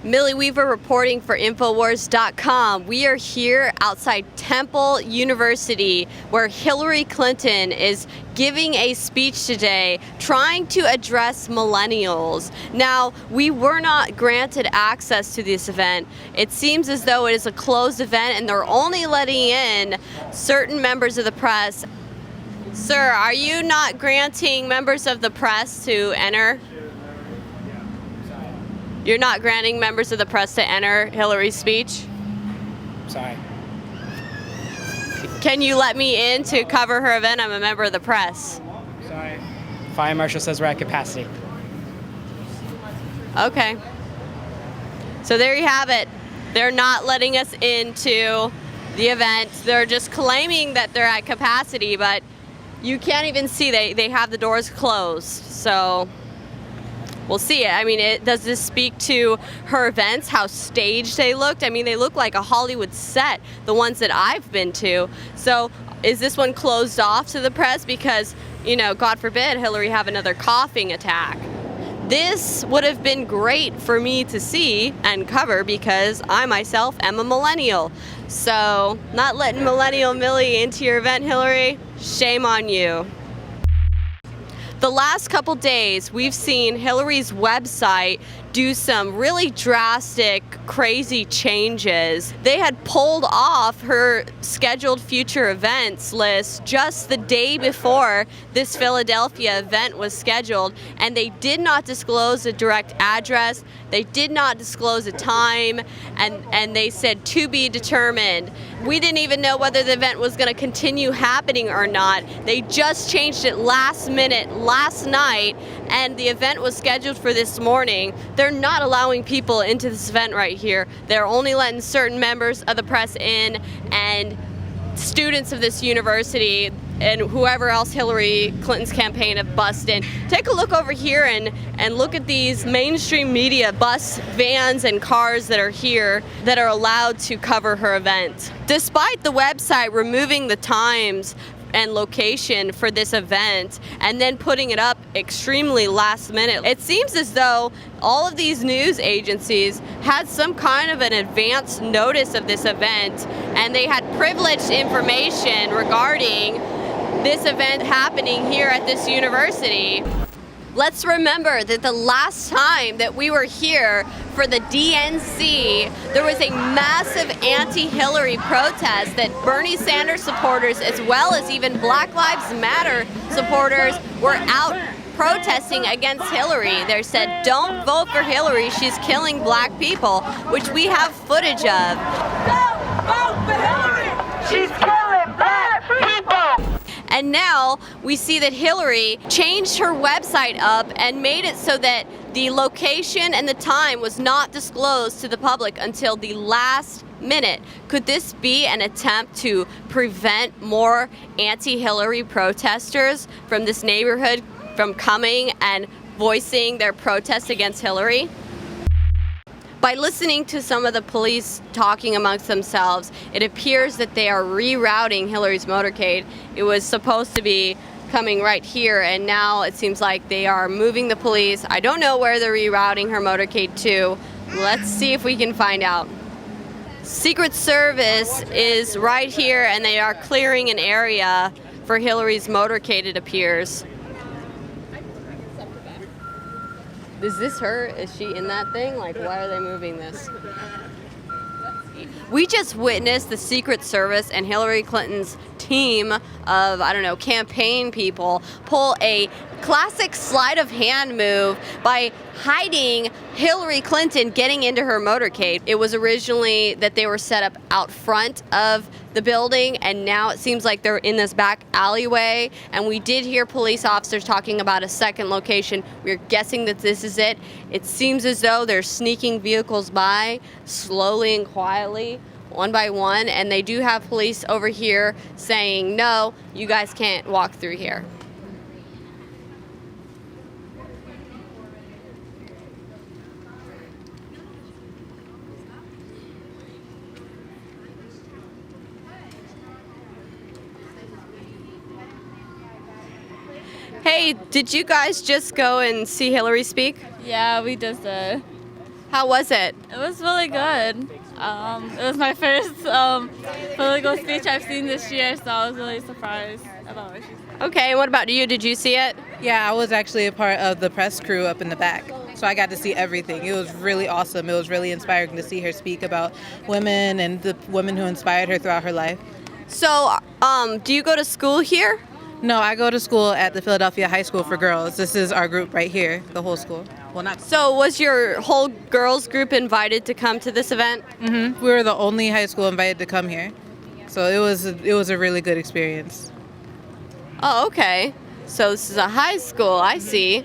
Millie Weaver reporting for Infowars.com. We are here outside Temple University where Hillary Clinton is giving a speech today trying to address millennials. Now, we were not granted access to this event. It seems as though it is a closed event and they're only letting in certain members of the press. Sir, are you not granting members of the press to enter? You're not granting members of the press to enter Hillary's speech? Sorry. Can you let me in to cover her event? I'm a member of the press. Sorry. Fire marshal says we're at capacity. Okay. So there you have it. They're not letting us into the event. They're just claiming that they're at capacity, but you can't even see. They have the doors closed. So we'll see it. I mean, does this speak to her events, how staged they looked? I mean, they look like a Hollywood set, the ones that I've been to. So is this one closed off to the press because, you know, God forbid Hillary have another coughing attack? This would have been great for me to see and cover because I myself am a millennial. So not letting millennial Millie into your event, Hillary, shame on you. The last couple days, we've seen Hillary's website do some really drastic, crazy changes. They had pulled off her scheduled future events list just the day before this Philadelphia event was scheduled, and they did not disclose a direct address. They did not disclose a time, and they said to be determined. We didn't even know whether the event was going to continue happening or not. They just changed it last minute, last night, and the event was scheduled for this morning. They're not allowing people into this event right here. They're only letting certain members of the press in and students of this university and whoever else Hillary Clinton's campaign have bussed in. Take a look over here and look at these mainstream media bus vans and cars that are here that are allowed to cover her event. Despite the website removing the times and location for this event and then putting it up extremely last minute, it seems as though all of these news agencies had some kind of an advance notice of this event and they had privileged information regarding this event happening here at this university. Let's remember that the last time that we were here for the DNC, there was a massive anti-Hillary protest that Bernie Sanders supporters, as well as even Black Lives Matter supporters, were out protesting against Hillary. They said, don't vote for Hillary, she's killing black people, which we have footage of. Don't vote for Hillary, she's killing black people! And now we see that Hillary changed her website up and made it so that the location and the time was not disclosed to the public until the last minute. Could this be an attempt to prevent more anti-Hillary protesters from this neighborhood from coming and voicing their protest against Hillary? By listening to some of the police talking amongst themselves, it appears that they are rerouting Hillary's motorcade. It was supposed to be coming right here, and now it seems like they are moving the police. I don't know where they're rerouting her motorcade to. Let's see if we can find out. Secret Service is right here, and they are clearing an area for Hillary's motorcade, it appears. Is this her? Is she in that thing? Like, why are they moving this? We just witnessed the Secret Service and Hillary Clinton's team of, I don't know, campaign people pull a classic sleight-of-hand move by hiding Hillary Clinton getting into her motorcade. It was originally that they were set up out front of the building, and now it seems like they're in this back alleyway. And we did hear police officers talking about a second location. We're guessing that this is it. It seems as though they're sneaking vehicles by slowly and quietly, one by one, and they do have police over here saying, no, you guys can't walk through here. Hey, did you guys just go and see Hillary speak? Yeah, we just did. How was it? It was really good. It was my first political speech I've seen this year, so I was really surprised about what she said. Okay, and what about you? Did you see it? Yeah, I was actually a part of the press crew up in the back, so I got to see everything. It was really awesome. It was really inspiring to see her speak about women and the women who inspired her throughout her life. So, do you go to school here? No, I go to school at the Philadelphia High School for Girls. This is our group right here, the whole school. Well, not. So, was your whole girls group invited to come to this event? Mm-hmm. We were the only high school invited to come here, so it was a really good experience. Oh, okay. So this is a high school, I see.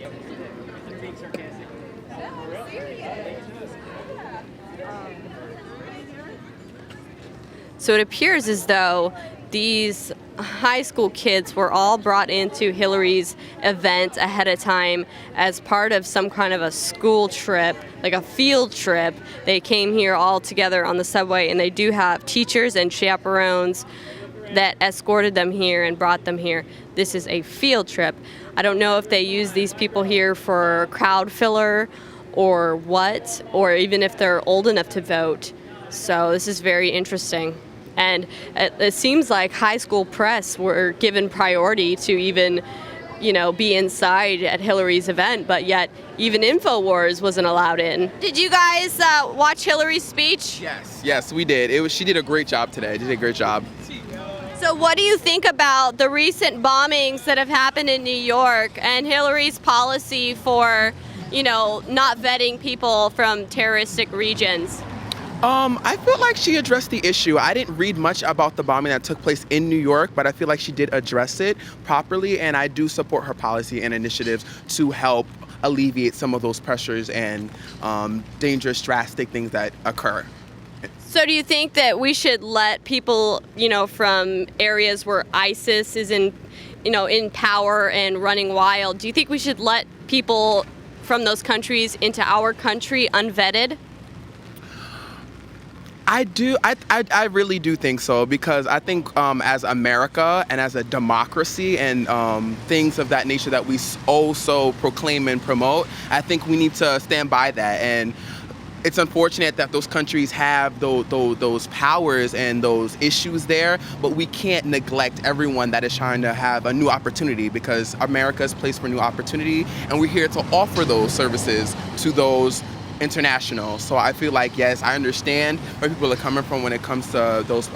So it appears as though these high school kids were all brought into Hillary's event ahead of time as part of some kind of a school trip, like a field trip. They came here all together on the subway, and they do have teachers and chaperones that escorted them here and brought them here. This is a field trip. I don't know if they use these people here for crowd filler or what, or even if they're old enough to vote. So this is very interesting. And it seems like high school press were given priority to even, be inside at Hillary's event, but yet even Infowars wasn't allowed in. Did you guys watch Hillary's speech? Yes, we did. She did a great job today. She did a great job. So what do you think about the recent bombings that have happened in New York and Hillary's policy for, not vetting people from terroristic regions? I feel like she addressed the issue. I didn't read much about the bombing that took place in New York, but I feel like she did address it properly, and I do support her policy and initiatives to help alleviate some of those pressures and dangerous, drastic things that occur. So do you think that we should let people, from areas where ISIS is in power and running wild, do you think we should let people from those countries into our country unvetted? I do. I really do think so, because I think as America and as a democracy and things of that nature that we also proclaim and promote, I think we need to stand by that. And it's unfortunate that those countries have those powers and those issues there, but we can't neglect everyone that is trying to have a new opportunity, because America is a place for new opportunity, and we're here to offer those services to those international. So I feel like, yes, I understand where people are coming from when it comes to those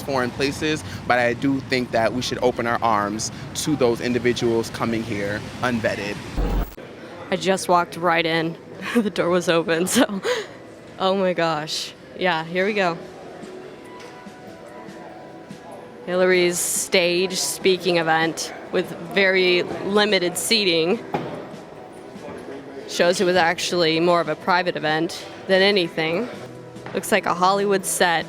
foreign places, but I do think that we should open our arms to those individuals coming here unvetted. I just walked right in. The door was open, so oh my gosh. Yeah, here we go. Hillary's stage speaking event with very limited seating. Shows it was actually more of a private event than anything. Looks like a Hollywood set.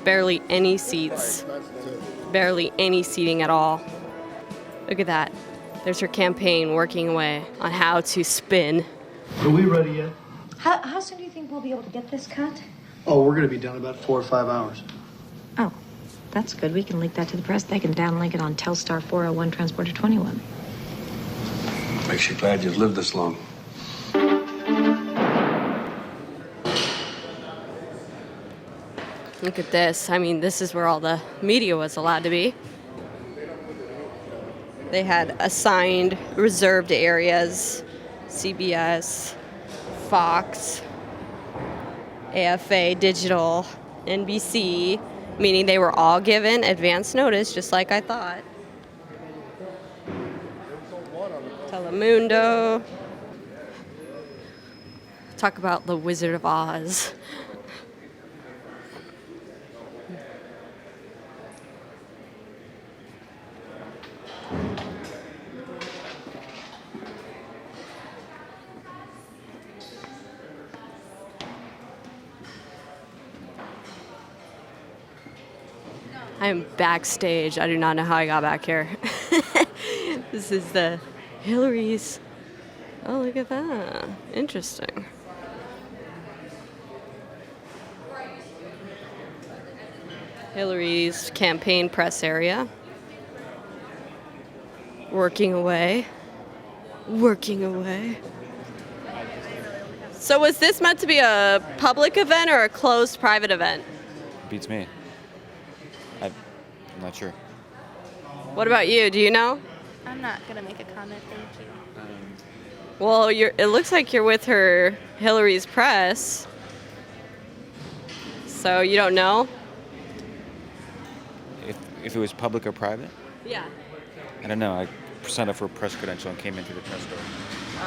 Barely any seats. Barely any seating at all. Look at that. There's her campaign working away on how to spin. Are we ready yet? How soon do you think we'll be able to get this cut? Oh, we're going to be done in about 4 or 5 hours. Oh, that's good. We can link that to the press. They can downlink it on Telstar 401 Transporter 21. Makes you glad you've lived this long. Look at this. I mean, this is where all the media was allowed to be. They had assigned reserved areas. CBS, Fox, AFA, Digital, NBC, meaning they were all given advance notice, just like I thought. Telemundo. Talk about the Wizard of Oz. I am backstage. I do not know how I got back here. This is the Hillary's. Oh, look at that. Interesting. Hillary's campaign press area. Working away. Working away. So was this meant to be a public event or a closed private event? Beats me. I'm not sure. What about you? Do you know? I'm not gonna make a comment, thank you. Well, it looks like you're with her Hillary's press. So you don't know? If it was public or private? Yeah. I don't know. I signed up for a press credential and came into the press door.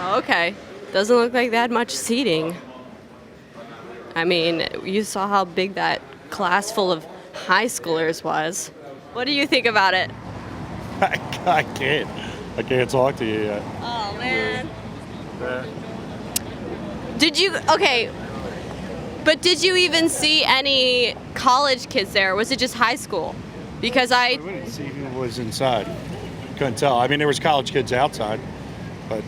Oh, okay. Doesn't look like that much seating. I mean, you saw how big that class full of high schoolers was. What do you think about it? I can't talk to you yet. Oh, man. Did you, okay, but did you even see any college kids there? Or was it just high school? Because I didn't see who was inside. Couldn't tell. I mean, there was college kids outside, but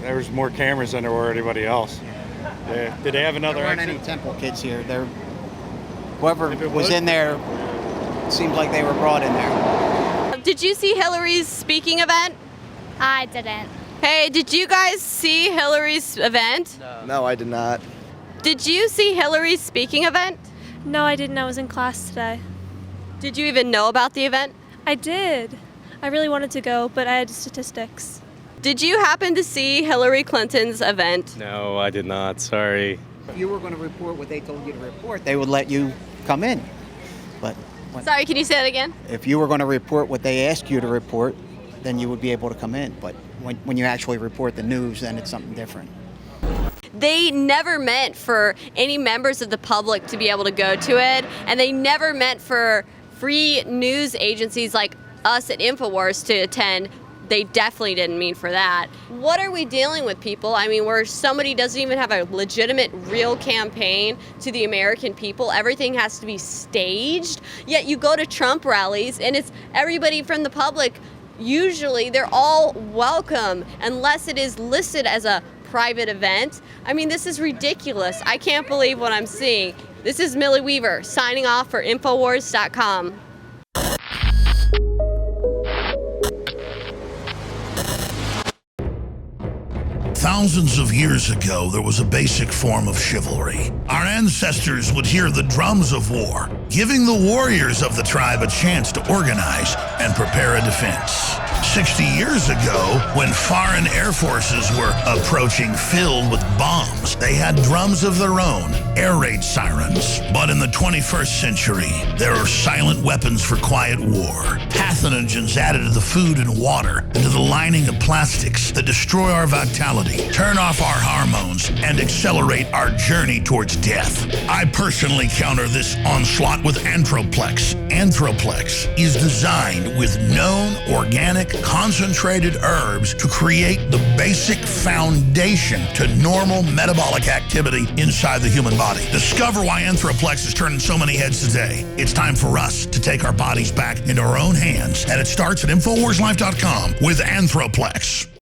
there was more cameras than there were anybody else. Did they have another There weren't exit? any Temple kids here. Whoever was in there seemed like they were brought in there. Did you see Hillary's speaking event? I didn't. Hey, did you guys see Hillary's event? No, I did not. Did you see Hillary's speaking event? No, I didn't. I was in class today. Did you even know about the event? I did. I really wanted to go, but I had statistics. Did you happen to see Hillary Clinton's event? No, I did not. Sorry. If you were going to report what they told you to report, they would let you come in. But Sorry, can you say that again? if you were going to report what they asked you to report, then you would be able to come in. But when you actually report the news, then it's something different. They never meant for any members of the public to be able to go to it, and they never meant for free news agencies like us at Infowars to attend. They definitely didn't mean for that. What are we dealing with, people? I mean, where somebody doesn't even have a legitimate, real campaign to the American people. Everything has to be staged. Yet you go to Trump rallies, and it's everybody from the public. Usually, they're all welcome, unless it is listed as a private event. I mean, this is ridiculous. I can't believe what I'm seeing. This is Millie Weaver signing off for Infowars.com. Thousands of years ago, there was a basic form of chivalry. Our ancestors would hear the drums of war, giving the warriors of the tribe a chance to organize and prepare a defense. 60 years ago, when foreign air forces were approaching filled with bombs, they had drums of their own, air raid sirens. But in the 21st century, there are silent weapons for quiet war. Pathogens added to the food and water, and to the lining of plastics that destroy our vitality, turn off our hormones, and accelerate our journey towards death. I personally counter this onslaught with Anthroplex. Anthroplex is designed with known organic concentrated herbs to create the basic foundation to normal metabolic activity inside the human body. Discover why Anthroplex is turning so many heads today. It's time for us to take our bodies back into our own hands, and it starts at InfoWarsLife.com with Anthroplex.